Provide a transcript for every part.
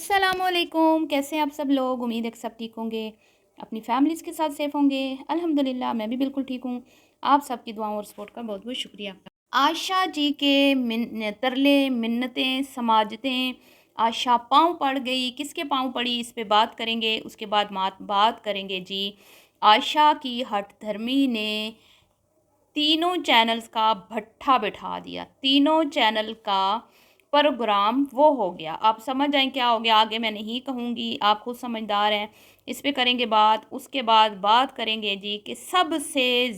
अस्सलामुअलैकुम, कैसे हैं आप सब लोग। उम्मीद है कि सब ठीक होंगे, अपनी फैमिलीज़ के साथ सेफ़ होंगे। अल्हम्दुलिल्लाह मैं भी बिल्कुल ठीक हूँ। आप सबकी दुआओं और सपोर्ट का बहुत बहुत शुक्रिया। आयशा जी के तरले मिन्नतें समाजतें, आयशा पाँव पड़ गई, किसके पाँव पड़ी इस पे बात करेंगे। उसके बाद बात करेंगे जी आयशा की हठ धर्मी ने तीनों चैनल्स का भट्ठा बिठा दिया। तीनों चैनल का प्रोग्राम वो हो गया। आप समझ जाएँ क्या हो गया, आगे मैं नहीं कहूँगी, आप खुद समझदार हैं। इस पे करेंगे बात। उसके बाद बात करेंगे जी कि सबसे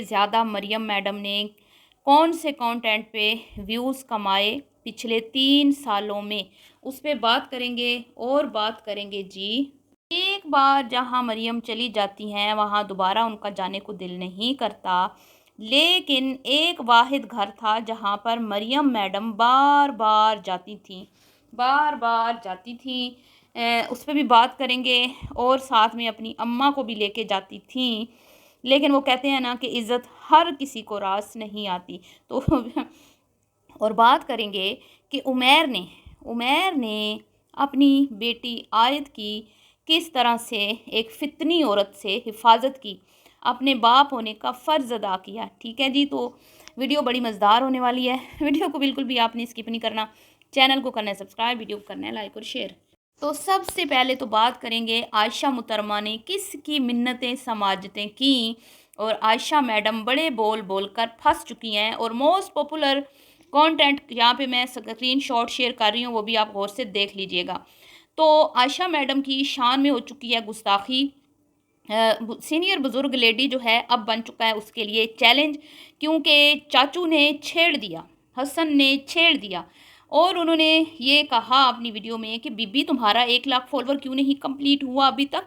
ज़्यादा मरियम मैडम ने कौन से कंटेंट पे व्यूज़ कमाए पिछले 3 सालों में, उस पे बात करेंगे। और बात करेंगे जी, एक बार जहां मरियम चली जाती हैं वहां दोबारा उनका जाने को दिल नहीं करता, लेकिन एक वाहिद घर था जहां पर मरियम मैडम बार बार जाती थी, बार बार जाती थी। उस पर भी बात करेंगे। और साथ में अपनी अम्मा को भी लेके जाती थी। लेकिन वो कहते हैं ना कि इज़्ज़त हर किसी को रास नहीं आती। तो और बात करेंगे कि उमैर ने अपनी बेटी आयत की किस तरह से एक फितनी औरत से हिफाजत की, अपने बाप होने का फ़र्ज़ अदा किया। ठीक है जी, तो वीडियो बड़ी मज़ेदार होने वाली है। वीडियो को बिल्कुल भी आपने स्किप नहीं करना। चैनल को करना है सब्सक्राइब, वीडियो को करना है लाइक और शेयर। तो सबसे पहले तो बात करेंगे आयशा मुहतरमा ने किसकी मिन्नतें समाजतें की। और आयशा मैडम बड़े बोल बोल कर फंस चुकी हैं। और मोस्ट पॉपुलर कंटेंट यहाँ पे मैं स्क्रीन शॉट शेयर कर रही हूँ, वो भी आप गौर से देख लीजिएगा। तो आयशा मैडम की शान में हो चुकी है गुस्ताखी। सीनियर बुज़ुर्ग लेडी जो है अब बन चुका है उसके लिए चैलेंज, क्योंकि चाचू ने छेड़ दिया, हसन ने छेड़ दिया। और उन्होंने ये कहा अपनी वीडियो में कि बीबी तुम्हारा 1 लाख फॉलोवर क्यों नहीं कंप्लीट हुआ अभी तक।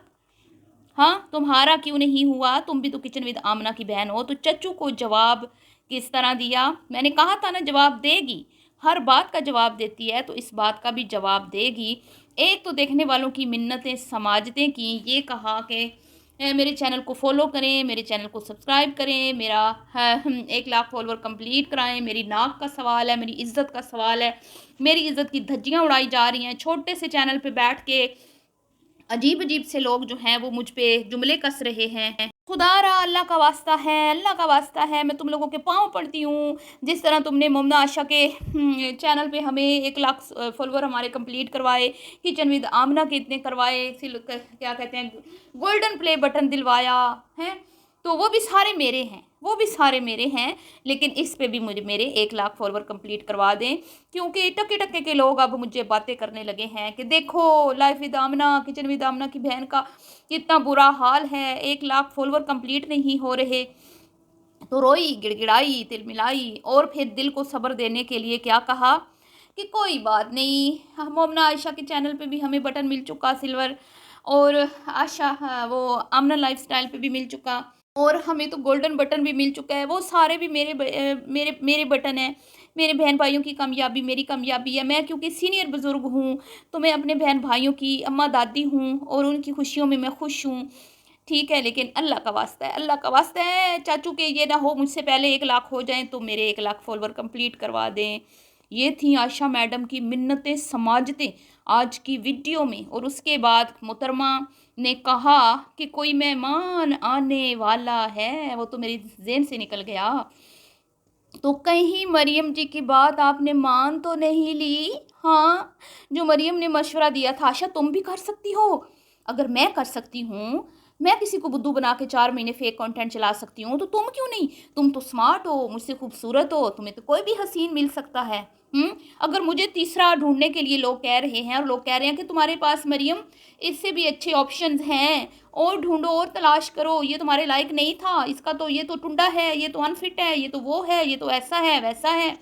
हाँ, तुम्हारा क्यों नहीं हुआ, तुम भी तो किचन विद आमना की बहन हो। तो चच्चू को जवाब किस तरह दिया, मैंने कहा था ना जवाब देगी, हर बात का जवाब देती है तो इस बात का भी जवाब देगी। एक तो देखने वालों की मिन्नतें समाजतें की, ये कहा कि मेरे चैनल को फॉलो करें, मेरे चैनल को सब्सक्राइब करें, मेरा 1 लाख फॉलोवर कंप्लीट कराएं। मेरी नाक का सवाल है, मेरी इज़्ज़त का सवाल है, मेरी इज़्ज़त की धज्जियाँ उड़ाई जा रही हैं। छोटे से चैनल पे बैठ के अजीब अजीब से लोग जो हैं वो मुझ पे जुमले कस रहे हैं। खुदारा अल्लाह का वास्ता है, अल्लाह का वास्ता है, मैं तुम लोगों के पाँव पड़ती हूँ। जिस तरह तुमने मुमना आशा के चैनल पे हमें 1 लाख फॉलोवर हमारे कंप्लीट करवाए, किचन विद आमना के इतने करवाए, क्या कहते हैं गोल्डन प्ले बटन दिलवाया है, तो वो भी सारे मेरे हैं, वो भी सारे मेरे हैं। लेकिन इस पे भी मुझे मेरे 1 लाख फॉलोवर कंप्लीट करवा दें, क्योंकि टके टके के लोग अब मुझे बातें करने लगे हैं कि देखो life with Amna, kitchen with Amna की बहन का कितना बुरा हाल है, 1 लाख फॉलोवर कंप्लीट नहीं हो रहे। तो रोई, गिड़गिड़ाई, तिलमिलाई और फिर दिल को सब्र देने के लिए क्या कहा कि कोई बात नहीं, मोमना आयशा के चैनल पे भी हमें बटन मिल चुका सिल्वर, और आशा वो आमना लाइफस्टाइल पे भी मिल चुका, और हमें तो गोल्डन बटन भी मिल चुका है। वो सारे भी मेरे मेरे बटन हैं। मेरे बहन भाइयों की कामयाबी मेरी कामयाबी है। मैं क्योंकि सीनियर बुज़ुर्ग हूँ तो मैं अपने बहन भाइयों की अम्मा दादी हूँ और उनकी खुशियों में मैं खुश हूँ। ठीक है, लेकिन अल्लाह का वास्ता है, अल्लाह का वास्ता है चाचू के ये ना हो मुझसे पहले 1 लाख हो जाएं तो मेरे 1 लाख फॉलोवर कंप्लीट करवा दें। ये थी आशा मैडम की मिन्नतें समाजतें आज की वीडियो में। और उसके बाद मोहतरमा ने कहा कि कोई मेहमान आने वाला है, वो तो मेरी जेहन से निकल गया। तो कहीं मरियम जी की बात आपने मान तो नहीं ली। हाँ, जो मरियम ने मशवरा दिया था आशा तुम भी कर सकती हो, अगर मैं कर सकती हूँ, मैं किसी को बुद्धू बना के 4 महीने फेक कंटेंट चला सकती हूँ, तो तुम क्यों नहीं। तुम तो स्मार्ट हो, मुझसे खूबसूरत हो, तुम्हें तो कोई भी हसीन मिल सकता है। अगर मुझे तीसरा ढूंढने के लिए लोग कह रहे हैं, और लोग कह रहे हैं कि तुम्हारे पास मरियम इससे भी अच्छे ऑप्शंस हैं, और ढूंढो और तलाश करो, ये तुम्हारे लायक नहीं था, इसका तो ये तो टुंडा है, ये तो अनफिट है, ये तो वो है, ये तो ऐसा है वैसा है।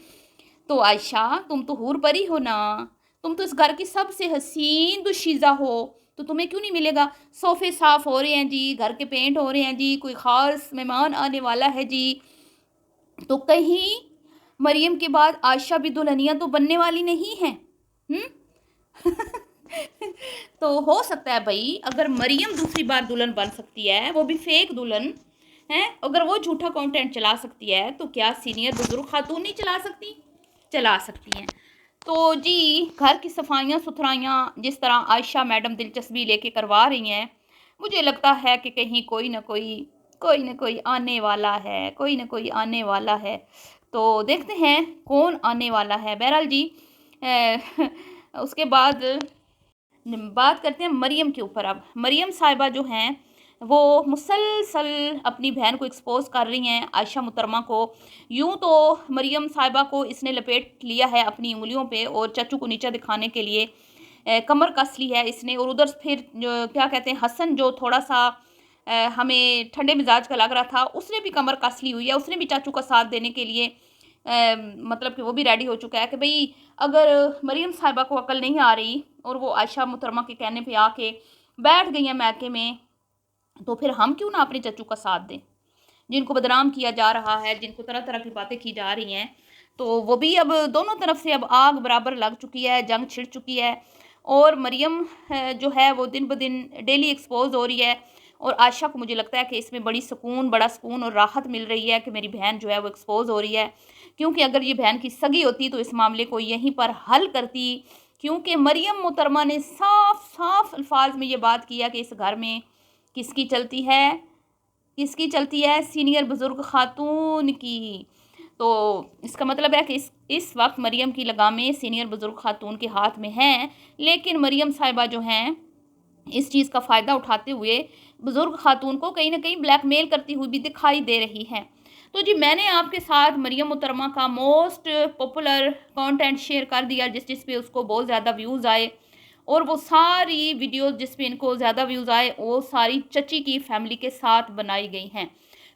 तो आयशा तुम तो हूर परी हो ना, तुम तो इस घर की सबसे हसीन दुशीज़ा हो, तो तुम्हें क्यों नहीं मिलेगा। सोफे साफ हो रहे हैं जी, घर के पेंट हो रहे हैं जी, कोई ख़ास मेहमान आने वाला है जी, तो कहीं मरियम के बाद आयशा भी दुल्हनिया तो बनने वाली नहीं है। तो हो सकता है भाई, अगर मरियम दूसरी बार दुल्हन बन सकती है, वो भी फेक दुल्हन है, अगर वो झूठा कंटेंट चला सकती है, तो क्या सीनियर बुजुर्ग खातून नहीं चला सकती, चला सकती हैं। तो जी घर की सफाइयाँ सुथराइयाँ जिस तरह आयशा मैडम दिलचस्पी लेके करवा रही हैं, मुझे लगता है कि कहीं कोई न कोई आने वाला है, कोई न कोई आने वाला है। तो देखते हैं कौन आने वाला है। बहरहाल जी उसके बाद बात करते हैं मरियम के ऊपर। अब मरियम साहिबा जो हैं वो मुसलसल अपनी बहन को एक्सपोज कर रही हैं, आयशा मुतरमा को। यूं तो मरियम साहिबा को इसने लपेट लिया है अपनी उंगलियों पे और चच्चू को नीचा दिखाने के लिए कमर कस ली है इसने। और उधर फिर जो क्या कहते हैं हसन जो थोड़ा सा हमें ठंडे मिजाज का लग रहा था, उसने भी कमर कस ली हुई है। उसने भी चाचू का साथ देने के लिए मतलब कि वो भी रेडी हो चुका है कि भाई अगर मरियम साहिबा को अकल नहीं आ रही और वो आयशा मुतरमा के कहने पे आके बैठ गई हैं मैके में, तो फिर हम क्यों ना अपने चच्चू का साथ दें। जिनको बदनाम किया जा रहा है, जिनको तरह तरह की बातें की जा रही हैं, तो वो भी अब दोनों तरफ से अब आग बराबर लग चुकी है, जंग छिड़ चुकी है। और मरियम जो है वो दिन ब दिन डेली एक्सपोज हो रही है। और आयशा को मुझे लगता है कि इसमें बड़ा सुकून और राहत मिल रही है कि मेरी बहन जो है वो एक्सपोज हो रही है। क्योंकि अगर ये बहन की सगी होती तो इस मामले को यहीं पर हल करती। क्योंकि मरियम मुहतरमा ने साफ साफ अल्फाज में ये बात किया कि इस घर में किसकी चलती है, किसकी चलती है, सीनियर बुजुर्ग खातून की। तो इसका मतलब है कि इस वक्त मरियम की लगामें सीनियर बुजुर्ग खातून के हाथ में हैं। लेकिन मरियम साहिबा जो हैं इस चीज़ का फ़ायदा उठाते हुए बुजुर्ग खातून को कहीं ना कहीं ब्लैकमेल करती हुई भी दिखाई दे रही हैं। तो जी मैंने आपके साथ मरियम मुहतरमा का मोस्ट पॉपुलर कंटेंट शेयर कर दिया जिस जिस पे उसको बहुत ज़्यादा व्यूज़ आए। और वो सारी वीडियोस जिस पे इनको ज़्यादा व्यूज़ आए वो सारी चची की फैमिली के साथ बनाई गई हैं।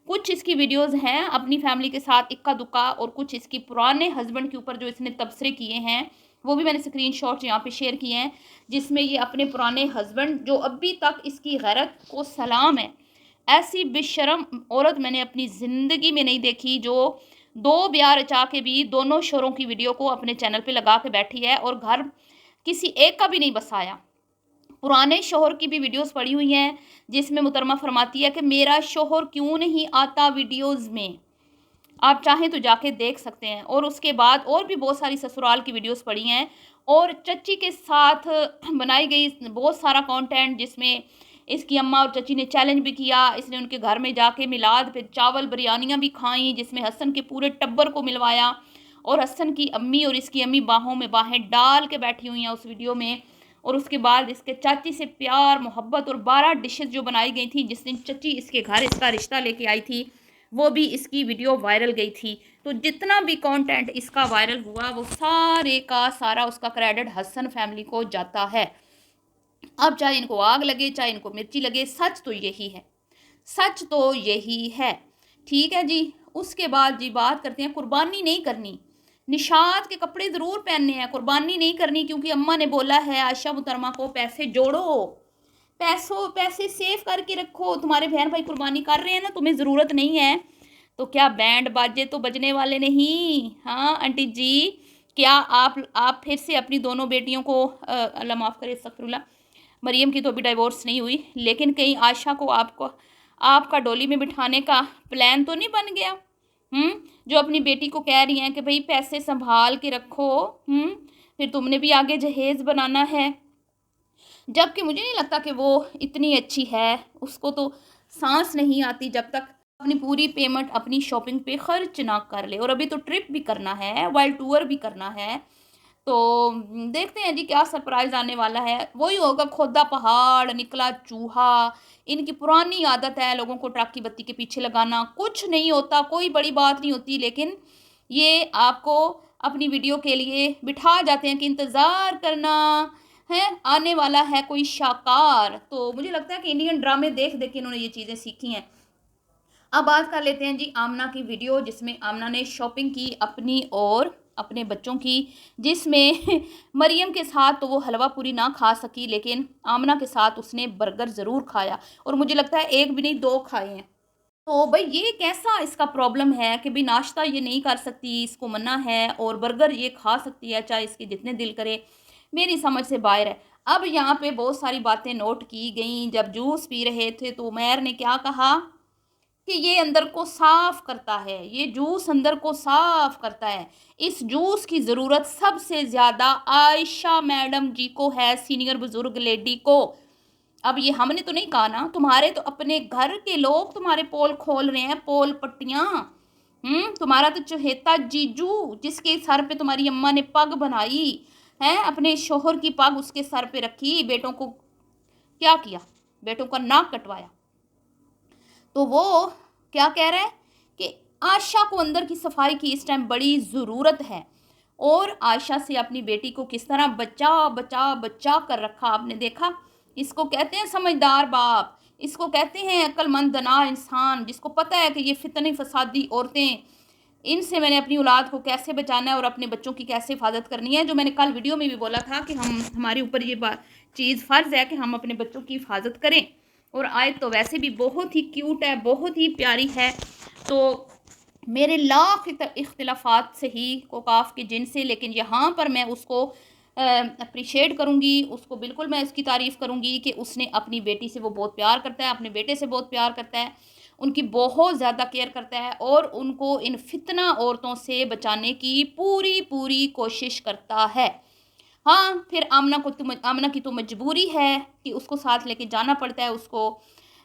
कुछ इसकी वीडियोस हैं अपनी फैमिली के साथ इक्का दुक्का, और कुछ इसकी पुराने हस्बैंड के ऊपर जो इसने तबसरे किए हैं वो भी मैंने स्क्रीनशॉट यहाँ पे शेयर किए हैं, जिसमें ये अपने पुराने हस्बैंड जो अभी तक इसकी गैरत को सलाम है। ऐसी बेशरम औरत मैंने अपनी ज़िंदगी में नहीं देखी जो दो ब्याह रचा के भी दोनों शोरों की वीडियो को अपने चैनल पे लगा के बैठी है और घर किसी एक का भी नहीं बसाया। पुराने शोहर की भी वीडियोस पड़ी हुई हैं जिसमें मुहतरमा फरमाती है कि मेरा शोहर क्यों नहीं आता वीडियोस में, आप चाहें तो जाके देख सकते हैं। और उसके बाद और भी बहुत सारी ससुराल की वीडियोस पड़ी हैं और चची के साथ बनाई गई बहुत सारा कंटेंट जिसमें इसकी अम्मा और चची ने चैलेंज भी किया। इसने उनके घर में जाके मिलाद पे चावल बिरयानियाँ भी खाई जिसमें हसन के पूरे टब्बर को मिलवाया। और हसन की अम्मी और इसकी अम्मी बाहों में बाहें डाल के बैठी हुई हैं उस वीडियो में। और उसके बाद इसके चाची से प्यार मोहब्बत और 12 डिशेस जो बनाई गई थी जिस दिन चची इसके घर इसका रिश्ता लेके आई थी, वो भी इसकी वीडियो वायरल गई थी। तो जितना भी कंटेंट इसका वायरल हुआ वो सारे का सारा उसका क्रेडिट हसन फैमिली को जाता है। अब चाहे इनको आग लगे चाहे इनको मिर्ची लगे, सच तो यही है, सच तो यही है। ठीक है जी। उसके बाद जी बात करते हैं, कुर्बानी नहीं करनी, निशात के कपड़े ज़रूर पहनने हैं, कुर्बानी नहीं करनी। क्योंकि अम्मा ने बोला है आयशा मुहतरमा को पैसे जोड़ो, पैसे सेव करके रखो, तुम्हारे बहन भाई कुर्बानी कर रहे हैं ना, तुम्हें ज़रूरत नहीं है तो क्या बैंड बाजे तो बजने वाले नहीं। हाँ आंटी जी, क्या आप फिर से अपनी दोनों बेटियों को अल्लाह माफ़ करे अस्तगफिरुल्लाह, मरियम की तो अभी डाइवोर्स नहीं हुई, लेकिन कहीं आयशा को आपको आपका डोली में बिठाने का प्लान तो नहीं बन गया। जो अपनी बेटी को कह रही हैं कि भाई पैसे संभाल के रखो, फिर तुमने भी आगे जहेज़ बनाना है। जबकि मुझे नहीं लगता कि वो इतनी अच्छी है, उसको तो सांस नहीं आती जब तक अपनी पूरी पेमेंट अपनी शॉपिंग पे खर्च ना कर ले। और अभी तो ट्रिप भी करना है, वर्ल्ड टूर भी करना है। तो देखते हैं जी क्या सरप्राइज़ आने वाला है। वही होगा खोदा पहाड़ निकला चूहा। इनकी पुरानी आदत है लोगों को ट्रक की बत्ती के पीछे लगाना। कुछ नहीं होता, कोई बड़ी बात नहीं होती, लेकिन ये आपको अपनी वीडियो के लिए बिठा जाते हैं कि इंतज़ार करना है, आने वाला है कोई शाकार। तो मुझे लगता है कि इंडियन ड्रामे देख देख के इन्होंने ये चीज़ें सीखी हैं। अब बात कर लेते हैं जी आमना की वीडियो, जिसमें आमना ने शॉपिंग की अपनी और अपने बच्चों की, जिसमें मरियम के साथ तो वो हलवा पूरी ना खा सकी, लेकिन आमना के साथ उसने बर्गर ज़रूर खाया। और मुझे लगता है एक भी नहीं दो खाए हैं। तो भाई ये कैसा इसका प्रॉब्लम है कि भाई नाश्ता ये नहीं कर सकती, इसको मना है, और बर्गर ये खा सकती है चाहे इसके जितने दिल करे, मेरी समझ से बाहर है। अब यहाँ पे बहुत सारी बातें नोट की गई। जब जूस पी रहे थे तो उमैर ने क्या कहा कि ये अंदर को साफ करता है, ये जूस अंदर को साफ करता है। इस जूस की ज़रूरत सबसे ज़्यादा आयशा मैडम जी को है, सीनियर बुजुर्ग लेडी को। अब ये हमने तो नहीं कहा ना, तुम्हारे तो अपने घर के लोग तुम्हारे पोल खोल रहे हैं, पोल पट्टियां। तुम्हारा तो चहेता जीजू, जिसके सर पे तुम्हारी अम्मा ने पग बनाई है, अपने शोहर की पग उसके सर पे रखी, बेटों को क्या किया, बेटों का नाक कटवाया। तो वो क्या कह रहा है कि आशा को अंदर की सफाई की इस टाइम बड़ी ज़रूरत है। और आयशा से अपनी बेटी को किस तरह बचा बचा बचा कर रखा, आपने देखा। इसको कहते हैं समझदार बाप, इसको कहते हैं अक्लमंद दना इंसान, जिसको पता है कि ये फितने फसादी औरतें, इनसे मैंने अपनी औलाद को कैसे बचाना है और अपने बच्चों की कैसे हिफाजत करनी है। जो मैंने कल वीडियो में भी बोला था कि हमारे ऊपर ये चीज़ फ़र्ज़ है कि हम अपने बच्चों की हिफाजत करें। और आयत तो वैसे भी बहुत ही क्यूट है, बहुत ही प्यारी है। तो मेरे लाख इख्तिलाफ़ात से ही कोकाफ के जिन से, लेकिन यहाँ पर मैं उसको अप्रिशिएट करूँगी, उसको बिल्कुल मैं उसकी तारीफ़ करूँगी कि उसने अपनी बेटी से वो बहुत प्यार करता है, अपने बेटे से बहुत प्यार करता है, उनकी बहुत ज़्यादा केयर करता है और उनको इन फितना औरतों से बचाने की पूरी पूरी कोशिश करता है। हाँ, फिर आमना की तो मजबूरी है कि उसको साथ लेके जाना पड़ता है, उसको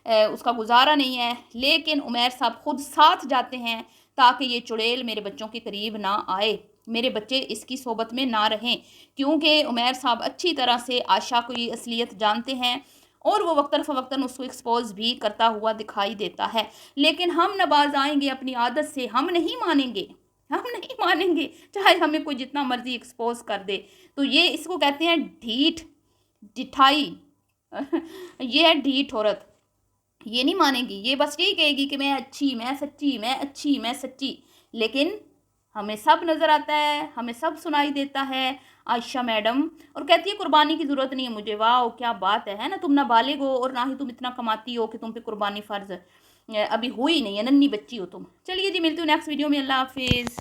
उसका गुजारा नहीं है, लेकिन उमैर साहब खुद साथ जाते हैं ताकि ये चुड़ैल मेरे बच्चों के करीब ना आए, मेरे बच्चे इसकी सोबत में ना रहें। क्योंकि उमैर साहब अच्छी तरह से आशा की असलियत जानते हैं और वो वक्तन फ़वक्तन उसको एक्सपोज भी करता हुआ दिखाई देता है। लेकिन हम नबाज आएंगे अपनी आदत से, हम नहीं मानेंगे, हम नहीं मानेंगे, चाहे हमें कोई जितना मर्जी एक्सपोज कर दे। तो ये इसको कहते हैं ढीठ, ढिठाई। ये है ढीठ औरत, ये नहीं मानेगी, ये बस यही कहेगी कि मैं अच्छी, मैं सच्ची, मैं अच्छी, मैं सच्ची। लेकिन हमें सब नज़र आता है, हमें सब सुनाई देता है आयशा मैडम। और कहती है कुर्बानी की ज़रूरत नहीं है मुझे। वाह क्या बात है ना, तुम ना बालिग हो और ना ही तुम इतना कमाती हो कि तुम पे कुर्बानी फ़र्ज अभी हुई नहीं है, नन्ही बच्ची हो तुम। चलिए जी, मिलती हूँ नेक्स्ट वीडियो में। अल्लाह हाफिज़।